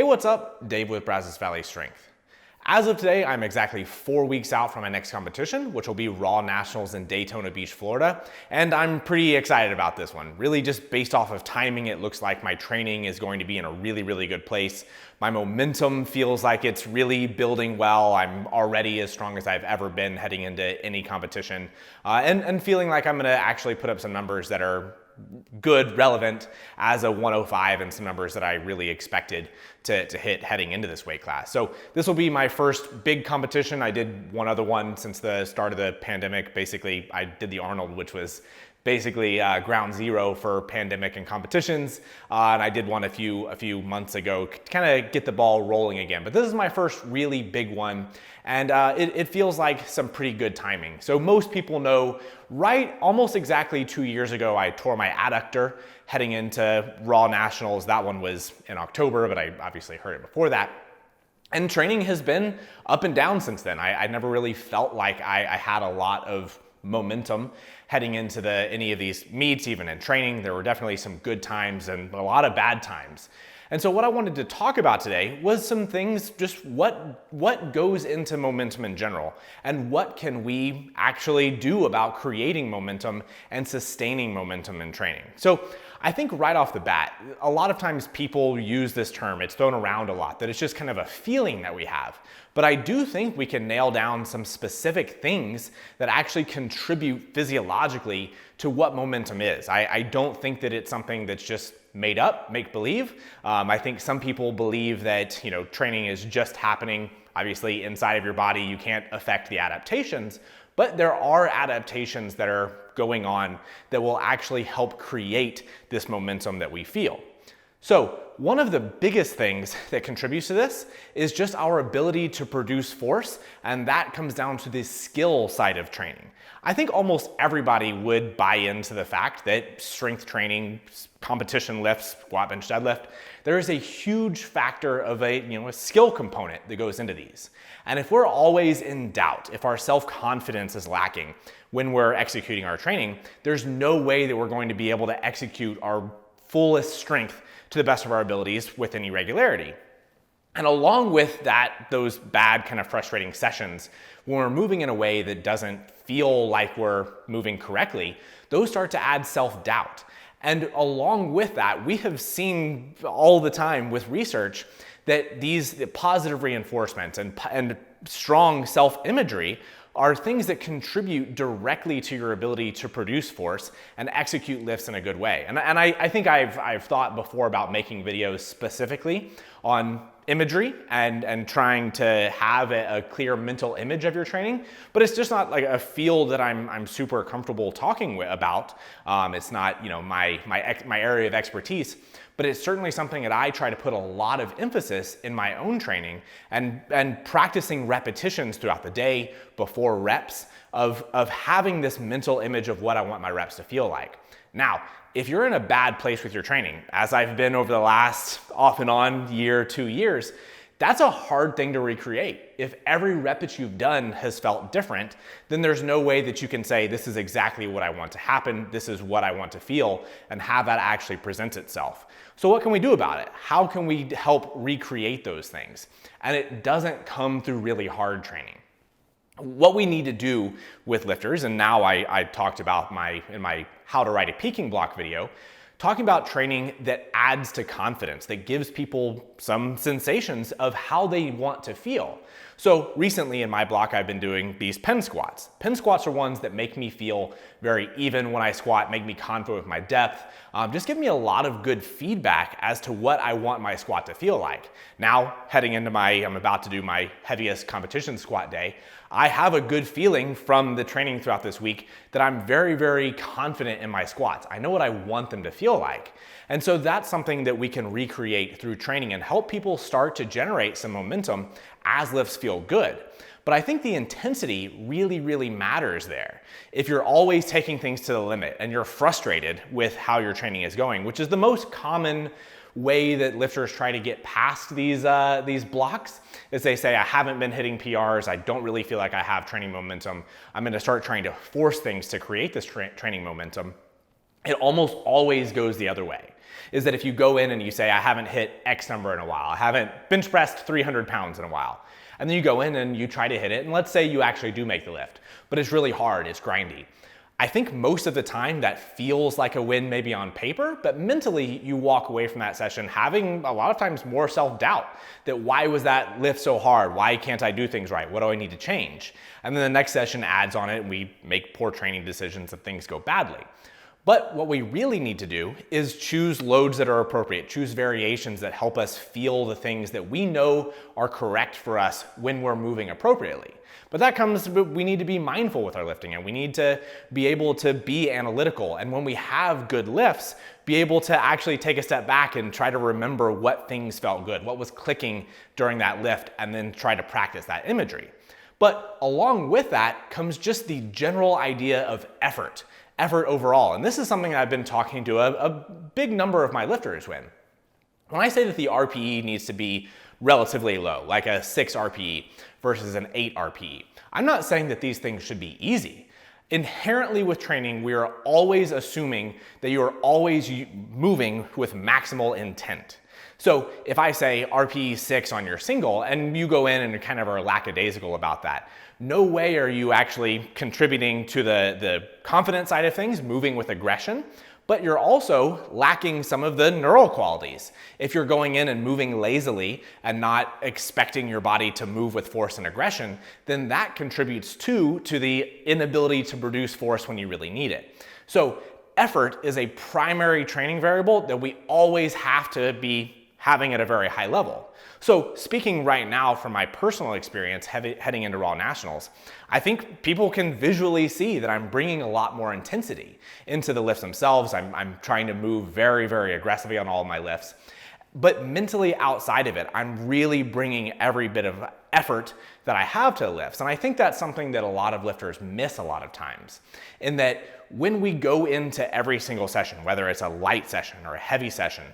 Hey, what's up? Dave with Brazos Valley Strength. As of today, I'm exactly 4 weeks out from my next competition, which will be Raw Nationals in Daytona Beach, Florida. And I'm pretty excited about this one. Really just based off of timing, it looks like my training is going to be in a really good place. My momentum feels like it's really building well. I'm already as strong as I've ever been heading into any competition, and feeling like I'm gonna actually put up some numbers that are good, relevant as a 105 and some numbers that I really expected to hit heading into this weight class. So this will be my first big competition. I did one other one since the start of the pandemic. Basically, I did the Arnold, which was basically ground zero for pandemic and competitions. And I did one a few months ago to kind of get the ball rolling again. But this is my first really big one. And it feels like some pretty good timing. So most people know, right almost exactly 2 years ago, I tore my adductor heading into Raw Nationals. That one was in October, but I obviously heard it before that. And training has been up and down since then. I never really felt like I had a lot of momentum heading into any of these meets, even in training. There were definitely some good times and a lot of bad times. And so what I wanted to talk about today was some things, just what goes into momentum in general, and what can we actually do about creating momentum and sustaining momentum in training. So I think right off the bat, a lot of times people use this term, it's thrown around a lot, that it's just kind of a feeling that we have. But I do think we can nail down some specific things that actually contribute physiologically to what momentum is. I don't think that it's something that's just made up, make believe. I think some people believe that, training is just happening, obviously, inside of your body. You can't affect the adaptations, but there are adaptations that are going on that will actually help create this momentum that we feel. So one of the biggest things that contributes to this is just our ability to produce force, and that comes down to the skill side of training. I think almost everybody would buy into the fact that strength training, competition lifts, squat, bench, deadlift, there is a huge factor of a skill component that goes into these. And if we're always in doubt, if our self-confidence is lacking when we're executing our training, there's no way that we're going to be able to execute our fullest strength to the best of our abilities with any regularity. And along with that, those bad kind of frustrating sessions, when we're moving in a way that doesn't feel like we're moving correctly, those start to add self-doubt. And along with that, we have seen all the time with research that these positive reinforcements and strong self-imagery are things that contribute directly to your ability to produce force and execute lifts in a good way. And I think I've thought before about making videos specifically on imagery and trying to have a clear mental image of your training, but it's just not like a field that I'm super comfortable talking about. It's not my area of expertise, but it's certainly something that I try to put a lot of emphasis in my own training and practicing repetitions throughout the day before reps of having this mental image of what I want my reps to feel like. Now, if you're in a bad place with your training, as I've been over the last off and on year, 2 years, that's a hard thing to recreate. If every rep that you've done has felt different, then there's no way that you can say, this is exactly what I want to happen, this is what I want to feel, and have that actually present itself. So what can we do about it? How can we help recreate those things? And it doesn't come through really hard training. What we need to do with lifters, and now I talked about in my how to write a peaking block video, talking about training that adds to confidence, that gives people some sensations of how they want to feel. So recently in my block, I've been doing these pen squats. Pen squats are ones that make me feel very even when I squat, make me confident with my depth, just give me a lot of good feedback as to what I want my squat to feel like. Now, heading into I'm about to do my heaviest competition squat day, I have a good feeling from the training throughout this week that I'm very confident in my squats. I know what I want them to feel like. And so that's something that we can recreate through training and help people start to generate some momentum as lifts feel good. But I think the intensity really matters there. If you're always taking things to the limit and you're frustrated with how your training is going, which is the most common way that lifters try to get past these blocks, is they say, I haven't been hitting PRs, I don't really feel like I have training momentum, I'm gonna start trying to force things to create this training momentum. it almost always goes the other way. Is that if you go in and you say, I haven't hit X number in a while, I haven't bench pressed 300 pounds in a while, and then you go in and you try to hit it, and let's say you actually do make the lift, but it's really hard, it's grindy. I think most of the time that feels like a win maybe on paper, but mentally you walk away from that session having a lot of times more self-doubt that why was that lift so hard? Why can't I do things right? What do I need to change? And then the next session adds on it and we make poor training decisions and things go badly. But what we really need to do is choose loads that are appropriate, choose variations that help us feel the things that we know are correct for us when we're moving appropriately. But that comes, we need to be mindful with our lifting and we need to be able to be analytical. And when we have good lifts, be able to actually take a step back and try to remember what things felt good, what was clicking during that lift, and then try to practice that imagery. But along with that comes just the general idea of effort overall. And this is something I've been talking to a big number of my lifters with. When I say that the RPE needs to be relatively low, like a 6 RPE versus an 8 RPE, I'm not saying that these things should be easy. Inherently with training, we are always assuming that you are always moving with maximal intent. So if I say RPE 6 on your single and you go in and kind of are lackadaisical about that, no way are you actually contributing to the confidence side of things, moving with aggression, but you're also lacking some of the neural qualities. If you're going in and moving lazily and not expecting your body to move with force and aggression, then that contributes to the inability to produce force when you really need it. So effort is a primary training variable that we always have to be having at a very high level. So speaking right now from my personal experience heading into Raw Nationals, I think people can visually see that I'm bringing a lot more intensity into the lifts themselves. I'm trying to move very, very aggressively on all of my lifts. But mentally outside of it, I'm really bringing every bit of effort that I have to the lifts. And I think that's something that a lot of lifters miss a lot of times, in that when we go into every single session, whether it's a light session or a heavy session,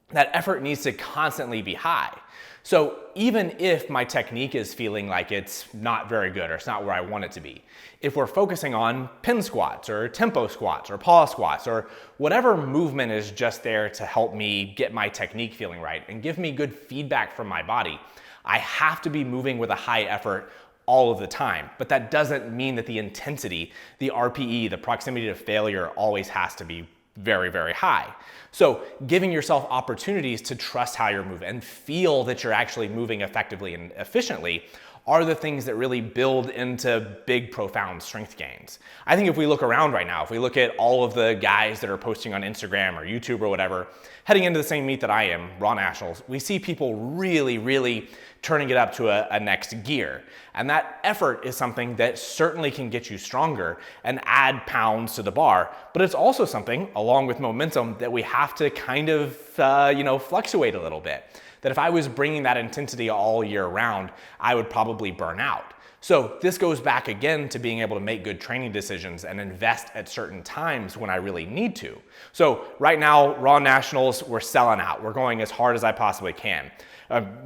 that effort needs to constantly be high. So even if my technique is feeling like it's not very good or it's not where I want it to be, if we're focusing on pin squats or tempo squats or pause squats or whatever movement is just there to help me get my technique feeling right and give me good feedback from my body, I have to be moving with a high effort all of the time. But that doesn't mean that the intensity, the RPE, the proximity to failure always has to be very, very high. So giving yourself opportunities to trust how you're moving and feel that you're actually moving effectively and efficiently are the things that really build into big, profound strength gains. I think if we look around right now, if we look at all of the guys that are posting on Instagram or YouTube or whatever, heading into the same meet that I am, Raw Nationals, we see people really, really turning it up to a next gear. And that effort is something that certainly can get you stronger and add pounds to the bar, but it's also something, along with momentum, that we have to kind of fluctuate a little bit. That if I was bringing that intensity all year round, I would probably burn out. So this goes back again to being able to make good training decisions and invest at certain times when I really need to. So right now, Raw Nationals, we're selling out. We're going as hard as I possibly can.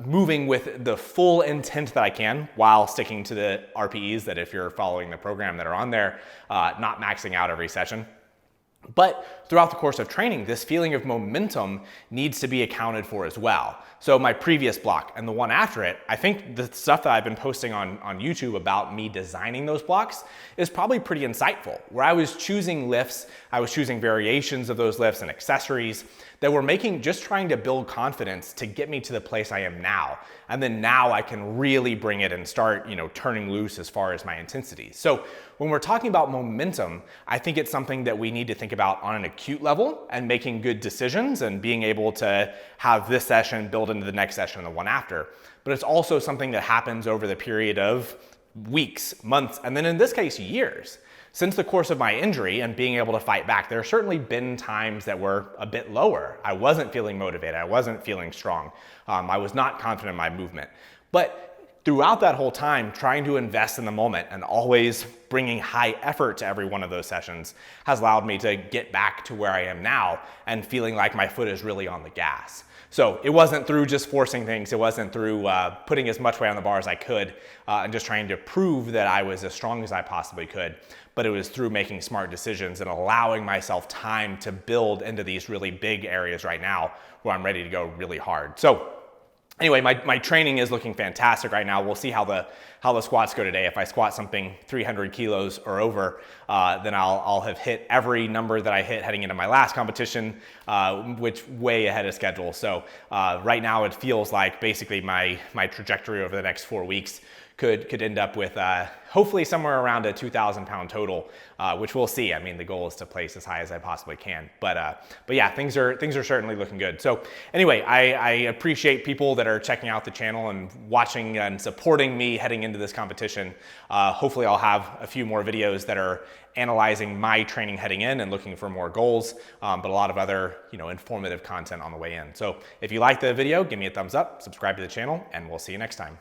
Moving with the full intent that I can while sticking to the RPEs that if you're following the program that are on there, not maxing out every session. But throughout the course of training, this feeling of momentum needs to be accounted for as well. So my previous block and the one after it, I think the stuff that I've been posting on YouTube about me designing those blocks is probably pretty insightful. Where I was choosing lifts, I was choosing variations of those lifts and accessories that were just trying to build confidence to get me to the place I am now. And then now I can really bring it and start, turning loose as far as my intensity. So when we're talking about momentum, I think it's something that we need to think about on an acute level and making good decisions and being able to have this session build into the next session and the one after. But it's also something that happens over the period of weeks, months, and then in this case, years. Since the course of my injury and being able to fight back, there have certainly been times that were a bit lower. I wasn't feeling motivated. I wasn't feeling strong. I was not confident in my movement. But throughout that whole time, trying to invest in the moment and always bringing high effort to every one of those sessions has allowed me to get back to where I am now and feeling like my foot is really on the gas. So it wasn't through just forcing things. It wasn't through putting as much weight on the bar as I could and just trying to prove that I was as strong as I possibly could. But it was through making smart decisions and allowing myself time to build into these really big areas right now where I'm ready to go really hard. So anyway, my training is looking fantastic right now. We'll see how the squats go today. If I squat something 300 kilos or over, then I'll have hit every number that I hit heading into my last competition, which way ahead of schedule. So right now it feels like basically my trajectory over the next 4 weeks could end up with hopefully somewhere around a 2,000 pound total, which we'll see. I mean, the goal is to place as high as I possibly can. But yeah, things are certainly looking good. So anyway, I appreciate people that are checking out the channel and watching and supporting me heading into this competition. Hopefully I'll have a few more videos that are analyzing my training heading in and looking for more goals, but a lot of other, informative content on the way in. So if you like the video, give me a thumbs up, subscribe to the channel, and we'll see you next time.